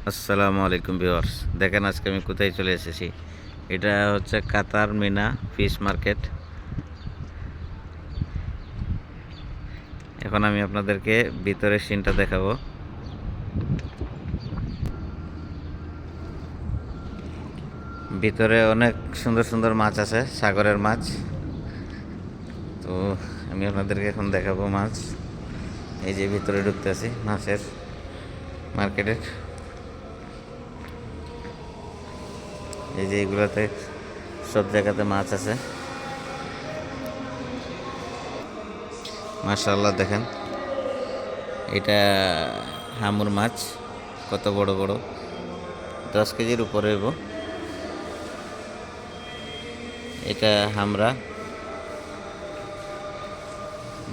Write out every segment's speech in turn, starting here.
আসসালামু আলাইকুম ভিউয়ার্স, দেখেন আজকে আমি কোথায় চলে এসেছি। এটা হচ্ছে কাতার মিনা ফিশ মার্কেট। এখন আমি আপনাদেরকে ভিতরের সিনটা দেখাবো। ভিতরে অনেক সুন্দর সুন্দর মাছ আছে, সাগরের মাছ। তো আমি আপনাদেরকে এখন দেখাবো মাছ। এই যে ভিতরে ঢুকতে আছি মাছের মার্কেটের। এই যে এগুলোতে সব জায়গাতে মাছ আছে, মাশাআল্লাহ। দেখেন এটা হামুর মাছ, কত বড় বড়, 10 কেজির উপরে হইব। এটা হামরা,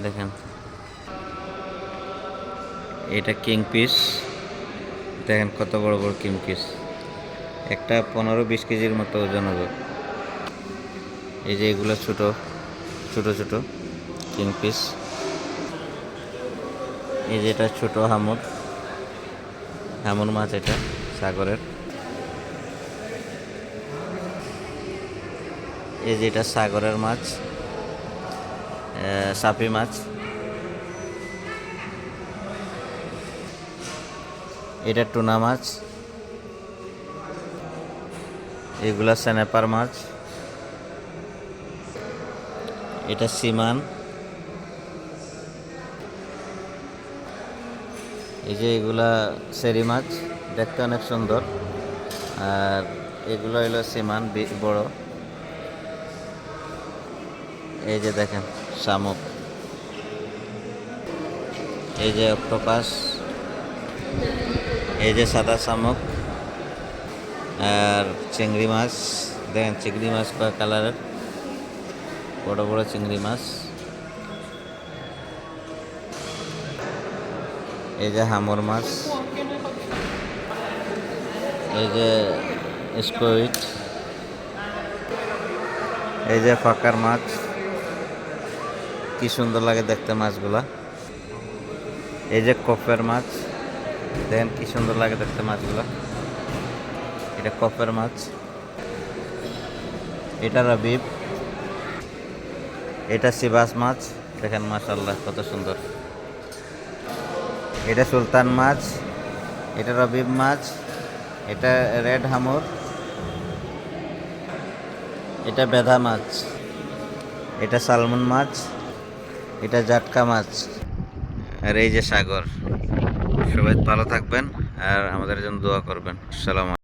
দেখেন এটা কিং পিস, দেখেন কত বড় বড় কিং পিস, একটা 15-20 কেজির মতো ওজন হবে। এই যে এগুলো ছোট ছোট ছোট কিং পিস। এই যে এটা ছোট হামুর হামুর মাছ, এটা সাগরের। এই যে এটা সাগরের মাছ, সাপি মাছ। এটা টুনা মাছ, এগুলা স্ন্যাপার মাছ। এটা সিমান। এই যে এগুলা সেরি মাছ, দেখতে অনেক সুন্দর। আর এগুলো হলো সিমান, বড়। এই যে দেখেন শামুক, এই যে অক্টোপাস, এই যে সাদা শামুক। আর চিংড়ি মাছ, দেখেন চিংড়ি মাছ কয় কালারের, বড় বড় চিংড়ি মাছ। এই যে হামর মাছ, এই যে স্কুইড, এই যে ফাকার মাছ। কি সুন্দর লাগে দেখতে মাছগুলা। এই যে কপের মাছ, দেখেন কি সুন্দর লাগে দেখতে মাছগুলা। এটা কপের মাছ। এটা রবিব, এটা সিবাস মাছ, দেখেন মাশাআল্লাহ কত সুন্দর। এটা সুলতান মাছ, এটা রবিব মাছ, এটা রেড হামর, এটা বেধা মাছ, এটা সালমন মাছ, এটা জাটকা মাছ। আর এই যে সাগর। সবাই ভালো থাকবেন আর আমাদের জন্য দোয়া করবেন। আসসালামু আলাইকুম।